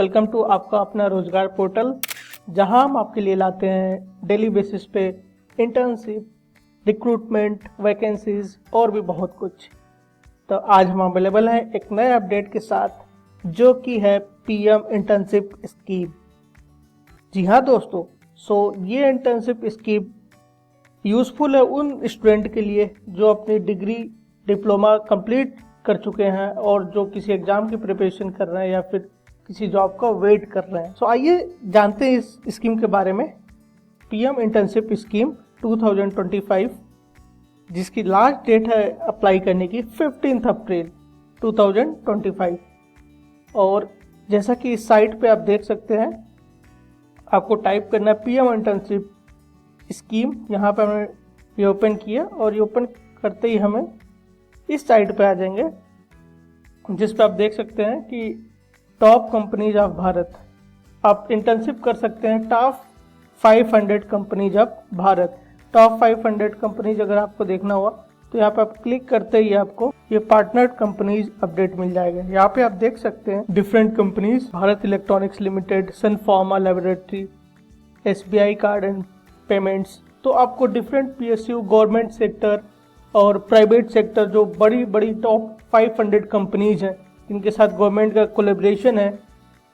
Welcome to आपका अपना रोजगार पोर्टल, जहां हम आपके लिए लाते हैं डेली बेसिस पे इंटर्नशिप, रिक्रूटमेंट, वैकेंसीज और भी बहुत कुछ। तो आज हम अवेलेबल हैं एक नए अपडेट के साथ, जो कि है पीएम इंटर्नशिप स्कीम। जी हाँ दोस्तों, ये इंटर्नशिप स्कीम यूज़फुल है उन स्टूडेंट के लिए जो अपनी डिग्री डिप्लोमा कंप्लीट कर चुके हैं और जो किसी एग्ज़ाम की प्रिपरेशन कर रहे हैं या फिर किसी जॉब का वेट कर रहे हैं। आइए जानते हैं इस स्कीम के बारे में। पीएम इंटर्नशिप स्कीम 2025, जिसकी लास्ट डेट है अप्लाई करने की 15 अप्रैल 2025। और जैसा कि इस साइट पे आप देख सकते हैं, आपको टाइप करना है पीएम इंटर्नशिप स्कीम। यहाँ पे हमने ये ओपन किया और ये ओपन करते ही हमें इस साइट पे आ जाएंगे, जिस पे आप देख सकते हैं कि टॉप कंपनीज ऑफ भारत। आप इंटर्नशिप कर सकते हैं top 500 companies of Bharat. Top 500 companies अगर आपको देखना हुआ तो यहाँ पे आप क्लिक करते ही आपको ये पार्टनर्ड कंपनीज अपडेट मिल जाएगा। यहाँ पे आप देख सकते हैं different companies: Bharat electronics limited, Sun Pharma laboratory, SBI card and payments. तो आपको डिफरेंट PSU, गवर्नमेंट सेक्टर और प्राइवेट सेक्टर, जो बड़ी बड़ी टॉप 500 कंपनीज हैं जिनके साथ गवर्नमेंट का कोलैबोरेशन है,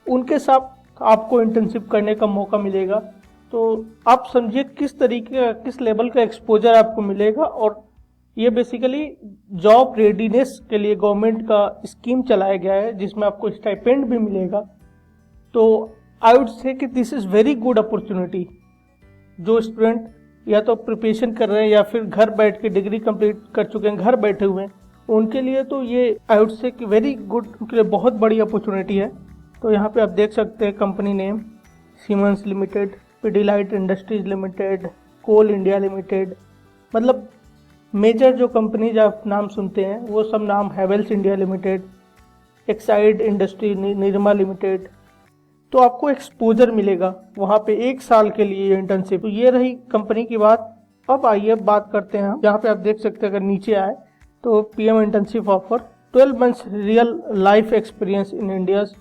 उनके साथ आपको इंटर्नशिप करने का मौका मिलेगा। तो आप समझिए किस तरीके का, किस लेवल का एक्सपोजर आपको मिलेगा। और ये बेसिकली जॉब रेडीनेस के लिए गवर्नमेंट का स्कीम चलाया गया है, जिसमें आपको स्टाइपेंड भी मिलेगा। तो आई वुड से कि this is very good opportunity. जो स्टूडेंट या तो प्रिपरेशन कर रहे हैं या फिर घर बैठ के डिग्री कंप्लीट कर चुके हैं, घर बैठे हुए हैं, उनके लिए तो ये आई वुड से कि वेरी गुड, उनके लिए बहुत बड़ी अपॉर्चुनिटी है। तो यहाँ पे आप देख सकते हैं company name: Siemens limited, Pidilite industries limited, Coal India limited. मतलब मेजर जो कंपनीज आप नाम सुनते हैं वो सब नाम, Havells India limited, Exide industry, Nirma limited. तो आपको एक्सपोजर मिलेगा वहाँ पे 1 साल के लिए इंटर्नशिप। तो ये रही कंपनी की बात। अब आइए बात करते हैं। यहाँ पे आप देख सकते हैं, अगर नीचे आए तो PM internship offer 12 months real life experience in India's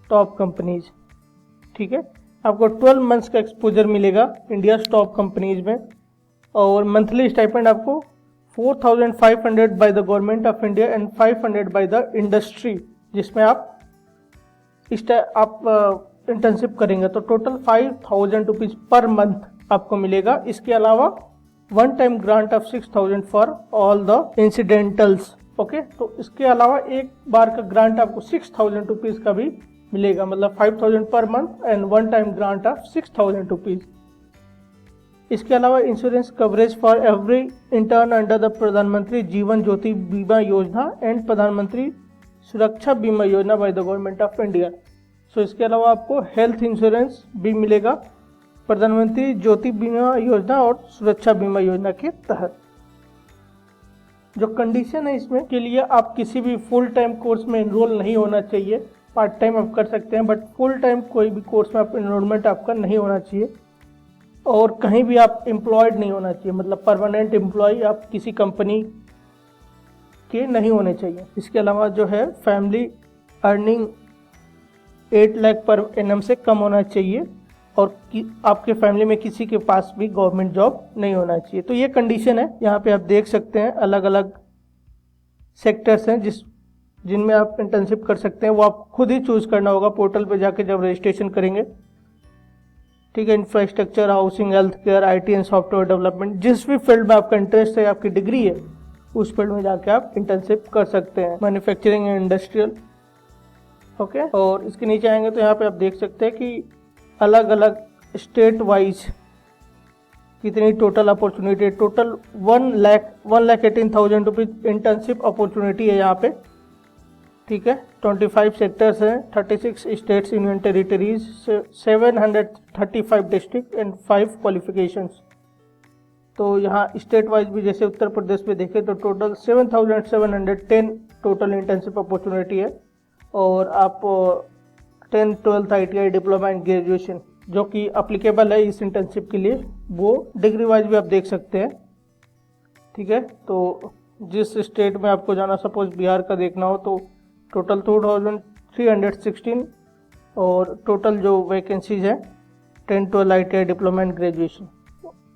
top companies. ठीक है, आपको 12 मंथ्स का एक्सपोजर मिलेगा इंडिया टॉप कंपनीज में। और मंथली स्टाइपेंड आपको 4500 by the government of India and 500 by the industry, जिसमें आप इंटर्नशिप करेंगे। तो टोटल 5000 रुपीज पर मंथ आपको मिलेगा। इसके अलावा one time grant of 6000 for all the incidentals. Okay, तो इसके अलावा एक बार का ग्रांट आपको 6000 रुपीज का भी मिलेगा, मतलब 5000 per month and one time grant of 6000 rupees. इसके अलावा insurance coverage for every intern under the प्रधानमंत्री जीवन ज्योति बीमा योजना एंड प्रधानमंत्री सुरक्षा बीमा योजना by the government of India. इसके अलावा आपको हेल्थ इंश्योरेंस भी मिलेगा प्रधानमंत्री ज्योति बीमा योजना और सुरक्षा बीमा योजना के तहत। जो कंडीशन है इसमें के लिए, आप किसी भी फुल टाइम कोर्स में एनरोल नहीं होना चाहिए। पार्ट टाइम आप कर सकते हैं, बट फुल टाइम कोई भी कोर्स में आप एनरोलमेंट आपका नहीं होना चाहिए। और कहीं भी आप एम्प्लॉयड नहीं होना चाहिए, मतलब परमानेंट एम्प्लॉय आप किसी कंपनी के नहीं होने चाहिए। इसके अलावा जो है family earning 8 lakh per annum से कम होना चाहिए और आपके फैमिली में किसी के पास भी गवर्नमेंट जॉब नहीं होना चाहिए। तो ये कंडीशन है। यहाँ पे आप देख सकते हैं अलग अलग सेक्टर्स हैं जिनमें आप इंटर्नशिप कर सकते हैं। वो आप खुद ही चूज करना होगा पोर्टल पे जाके जब रजिस्ट्रेशन करेंगे। ठीक है, infrastructure, housing, health care, IT and software development, जिस भी फील्ड में आपका इंटरेस्ट है, आपकी डिग्री है, उस फील्ड में जाके आप इंटर्नशिप कर सकते हैं। Manufacturing and industrial. ओके, और इसके नीचे आएंगे तो यहाँ पे आप देख सकते हैं कि अलग अलग स्टेट वाइज कितनी total opportunity. Total 1,18,000 rupees internship opportunity है यहाँ पे। ठीक है, 25 सेक्टर्स हैं, 36 states, union territories, 735 district and 5 qualifications. तो यहाँ स्टेट वाइज भी जैसे उत्तर प्रदेश में देखें तो टोटल 7,710 टोटल इंटर्नशिप अपॉर्चुनिटी है। और आप 10th 12th ITI diploma and graduation जो कि अप्लीकेबल है इस इंटर्नशिप के लिए, वो डिग्री वाइज भी आप देख सकते हैं। ठीक है, तो जिस स्टेट में आपको जाना, सपोज बिहार का देखना हो, तो टोटल 2316 और टोटल जो वैकेंसीज है 10-12 ITI diploma and graduation.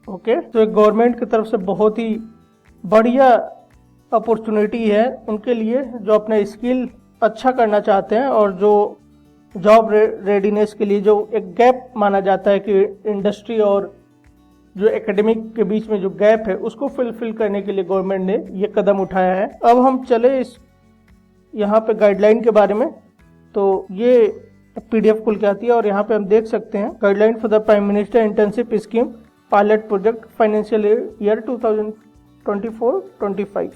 Okay, तो एक गवर्नमेंट की तरफ से बहुत ही बढ़िया अपॉर्चुनिटी है उनके लिए जो अपने स्किल अच्छा करना चाहते हैं और जो जॉब रेडीनेस के लिए जो एक गैप माना जाता है कि इंडस्ट्री और जो एकेडमिक के बीच में जो गैप है उसको फिल करने के लिए गवर्नमेंट ने ये कदम उठाया है। अब हम चले इस यहाँ पे गाइडलाइन के बारे में। तो ये PDF खुल के आती है और यहाँ पे हम देख सकते हैं guideline for the prime minister internship scheme pilot project financial year 2024-25।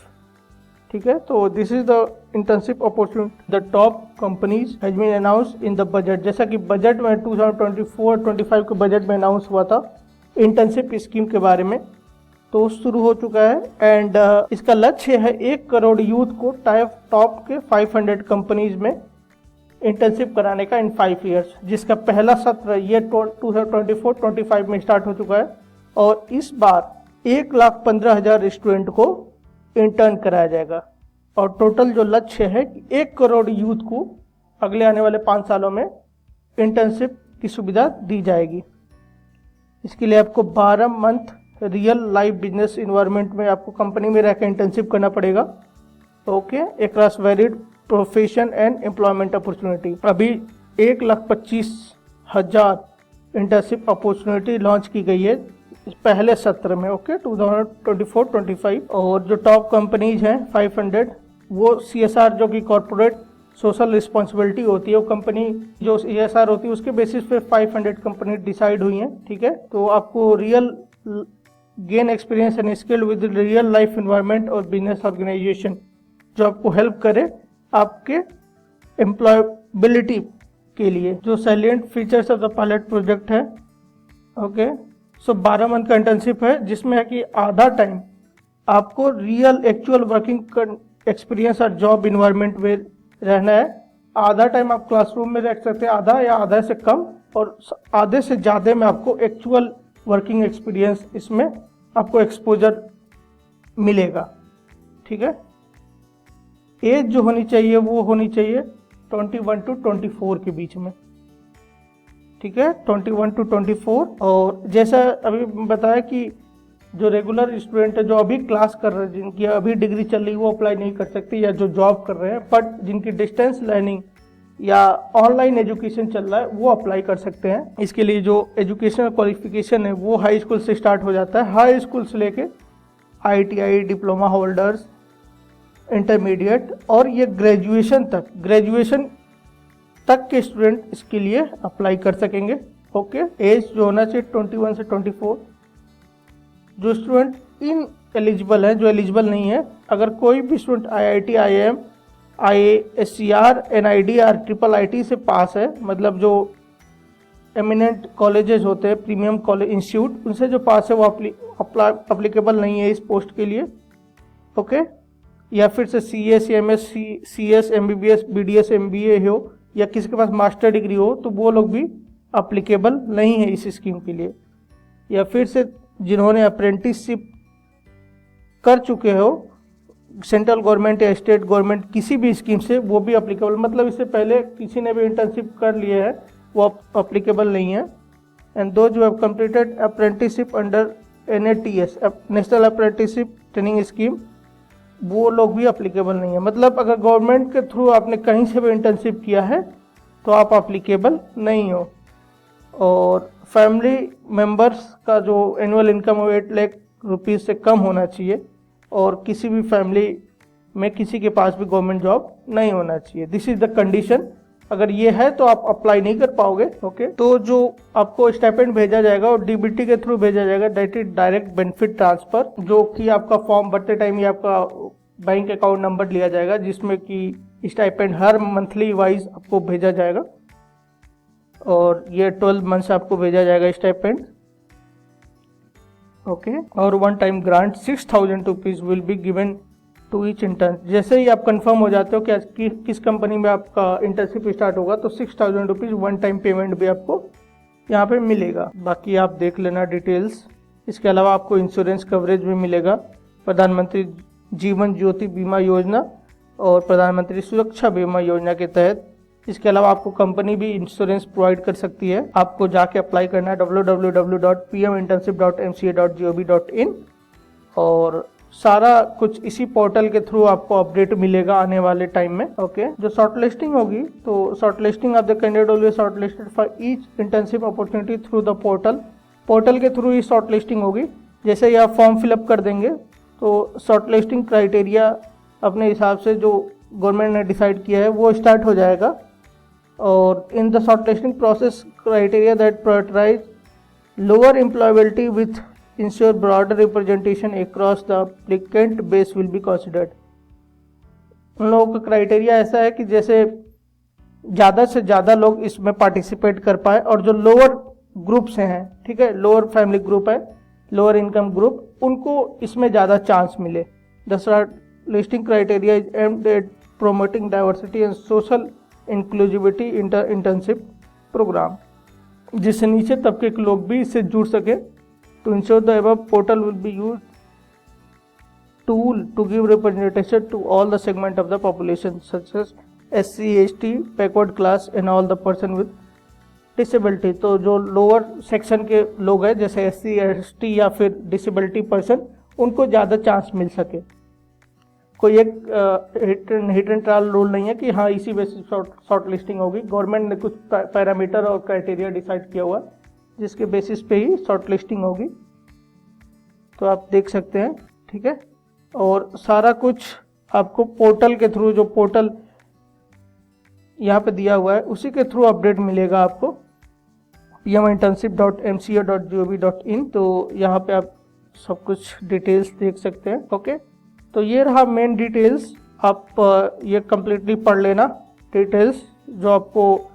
ठीक है, तो this is the internship opportunity the top companies has been announced in the budget. जैसा कि बजट में 2024-25 के बजट में अनाउंस हुआ था इंटर्नशिप स्कीम के बारे में, तो शुरू हो चुका है। एंड इसका लक्ष्य है 1 करोड़ यूथ को टॉप के 500 कंपनीज में इंटर्नशिप कराने का इन 5 ईयर्स, जिसका पहला सत्र ये 2024-25 में स्टार्ट हो चुका है। और इस बार 1,15,000 स्टूडेंट को इंटर्न कराया जाएगा और टोटल जो लक्ष्य है कि 1 करोड़ यूथ को अगले आने वाले 5 सालों में इंटर्नशिप की सुविधा दी जाएगी। इसके लिए आपको 12 month real life business environment में आपको कंपनी में रहकर इंटर्नशिप करना पड़ेगा। Okay, across varied profession and employment opportunity. अभी 1,25,000 इंटर्नशिप अपॉर्चुनिटी लॉन्च की गई है इस पहले सत्र में। ओके, 2024-25। और जो टॉप कंपनीज हैं 500, वो CSR जो कि कॉर्पोरेट सोशल रिस्पॉन्सिबिलिटी होती है, वो कंपनी जो CSR होती है उसके बेसिस पे 500 कंपनी डिसाइड हुई हैं। ठीक है, तो आपको real gain experience and skill with real life environment और बिजनेस ऑर्गेनाइजेशन जो आपको हेल्प करे आपके एम्प्लॉयबिलिटी के लिए। जो salient features of the pilot project है, ओके, सो 12 मंथ का इंटर्नशिप है जिसमें है कि आधा टाइम आपको रियल एक्चुअल वर्किंग एक्सपीरियंस और जॉब इन्वायरमेंट में रहना है। आधा टाइम आप क्लासरूम में रह सकते हैं, आधा या आधा से कम, और आधे से ज़्यादा में आपको एक्चुअल वर्किंग एक्सपीरियंस इसमें आपको एक्सपोजर मिलेगा। ठीक है, एज जो होनी चाहिए वो होनी चाहिए 21 to 24 के बीच में। ठीक है, 21 to 24। और जैसा अभी बताया कि जो रेगुलर स्टूडेंट है जो अभी क्लास कर रहे हैं, जिनकी अभी डिग्री चल रही है, वो अप्लाई नहीं कर सकते, या जो जॉब कर रहे हैं, बट जिनकी डिस्टेंस लर्निंग या ऑनलाइन एजुकेशन चल रहा है वो अप्लाई कर सकते हैं। इसके लिए जो एजुकेशनल क्वालिफिकेशन है वो हाई स्कूल से स्टार्ट हो जाता है, हाई स्कूल से लेके ITI डिप्लोमा होल्डर्स, इंटरमीडिएट और ये ग्रेजुएशन तक के स्टूडेंट इसके लिए अप्लाई कर सकेंगे। ओके, एज जो होना चाहिए 21 से 24। जो स्टूडेंट इन एलिजिबल है, जो एलिजिबल नहीं है, अगर कोई भी student IIT, IIM, ISCR, NIDR, IIIT से पास है, मतलब जो एमिनेंट कॉलेजेस होते हैं, प्रीमियम कॉलेज इंस्टीट्यूट, उनसे जो पास है वो अप्लीकेबल नहीं है इस पोस्ट के लिए। ओके, या फिर से CS, MS, CS, MBBS, BDS, MBA हो, या किसी के पास मास्टर डिग्री हो, तो वो लोग भी अप्लीकेबल नहीं है इस स्कीम के लिए। या फिर से जिन्होंने अप्रेंटिसशिप कर चुके हो सेंट्रल गवर्नमेंट या स्टेट गवर्नमेंट किसी भी स्कीम से, वो भी अप्लीकेबल, मतलब इससे पहले किसी ने भी इंटर्नशिप कर लिए है वो अप्लीकेबल नहीं है। एंड दो जो have completed apprenticeship under NATS, national apprenticeship training scheme, वो लोग भी अप्लीकेबल नहीं है। मतलब अगर गवर्नमेंट के थ्रू आपने कहीं से भी इंटर्नशिप किया है तो आप अप्लीकेबल नहीं हो। और फैमिली मेंबर्स का जो एनुअल इनकम 8 लाख रुपीज़ से कम होना चाहिए, और किसी भी फैमिली में किसी के पास भी गवर्नमेंट जॉब नहीं होना चाहिए। This is the condition. अगर ये है तो आप अप्लाई नहीं कर पाओगे। ओके, तो जो आपको स्टाइपेंड भेजा जाएगा और DBT के थ्रू भेजा जाएगा, that is direct benefit transfer, जो कि आपका फॉर्म भरते टाइम ही आपका बैंक अकाउंट नंबर लिया जाएगा, जिसमें कि स्टाइपेंड हर मंथली वाइज आपको भेजा जाएगा, और ये 12 मंथ से आपको भेजा जाएगा स्टाइपेंड। ओके, और one time grant 6,000 rupees will be given to each intern. जैसे ही आप कंफर्म हो जाते हो कि किस कंपनी में आपका इंटर्नशिप स्टार्ट होगा, तो 6,000 रुपीज वन टाइम पेमेंट भी आपको यहाँ पे मिलेगा। बाकी आप देख लेना डिटेल्स। इसके अलावा आपको इंश्योरेंस कवरेज भी मिलेगा, प्रधानमंत्री जीवन ज्योति बीमा योजना और प्रधानमंत्री सुरक्षा बीमा योजना के तहत इसके अलावा आपको कंपनी भी इंश्योरेंस प्रोवाइड कर सकती है। आपको जाके अप्लाई करना है www.pminternship.mca.gov.in और सारा कुछ इसी पोर्टल के थ्रू आपको अपडेट मिलेगा आने वाले टाइम में। ओके, जो शॉर्ट लिस्टिंग होगी तो short listing of the candidate will be short listed for each internship opportunity through the portal के थ्रू ही शॉर्ट लिस्टिंग होगी। जैसे ही आप फॉर्म फिलअप कर देंगे तो शॉर्ट लिस्टिंग क्राइटेरिया अपने हिसाब से जो गवर्नमेंट ने डिसाइड किया है वो स्टार्ट हो जाएगा। और in the shortlisting process criteria that prioritise lower employability with ensure broader representation across the applicant base will be considered। उन लोगों का क्राइटेरिया ऐसा है कि जैसे ज़्यादा से ज़्यादा लोग इसमें पार्टिसिपेट कर पाए और जो लोअर ग्रुप से हैं, ठीक है, लोअर फैमिली ग्रुप है, लोअर इनकम ग्रुप, उनको इसमें ज़्यादा चांस मिले। The shortlisting criteria is aimed at promoting diversity and social inclusivity internship program, जिससे नीचे तबके के लोग भी इससे जुड़ सके। To ensure the above portal will be used tool to give representation to all the segment of the population such as SC, ST, backward class and all the person with disability। तो जो lower section के लोग हैं जैसे SC, ST या फिर disability person, उनको ज़्यादा चांस मिल सके। कोई एक हिट एंड ट्रायल रूल नहीं है कि हाँ इसी बेसिस शॉर्ट लिस्टिंग होगी। गवर्नमेंट ने कुछ पैरामीटर और क्राइटेरिया डिसाइड किया हुआ है जिसके बेसिस पे ही शॉर्ट लिस्टिंग होगी। तो आप देख सकते हैं, ठीक है। और सारा कुछ आपको पोर्टल के थ्रू, जो पोर्टल यहाँ पे दिया हुआ है उसी के थ्रू अपडेट मिलेगा आपको pminternship.mca.gov.in। तो यहाँ पे आप सब कुछ डिटेल्स देख सकते हैं। ओके, तो ये रहा मेन डिटेल्स। आप ये कम्प्लीटली पढ़ लेना डिटेल्स, जो आपको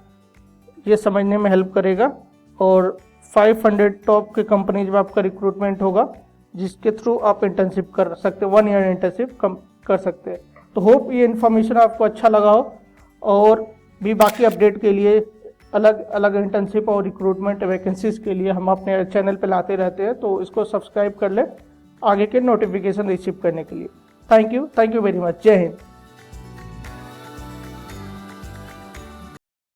ये समझने में हेल्प करेगा। और 500 टॉप के कंपनीज में आपका रिक्रूटमेंट होगा जिसके थ्रू आप इंटर्नशिप कर सकते हैं, 1 ईयर इंटर्नशिप कर सकते हैं। तो होप ये इन्फॉर्मेशन आपको अच्छा लगा हो। और भी बाकी अपडेट के लिए, अलग अलग इंटर्नशिप और रिक्रूटमेंट वैकेंसीज के लिए हम अपने चैनल पे लाते रहते हैं, तो इसको सब्सक्राइब कर लें आगे के नोटिफिकेशन रिसीव करने के लिए। Thank you very much. जय हिंद।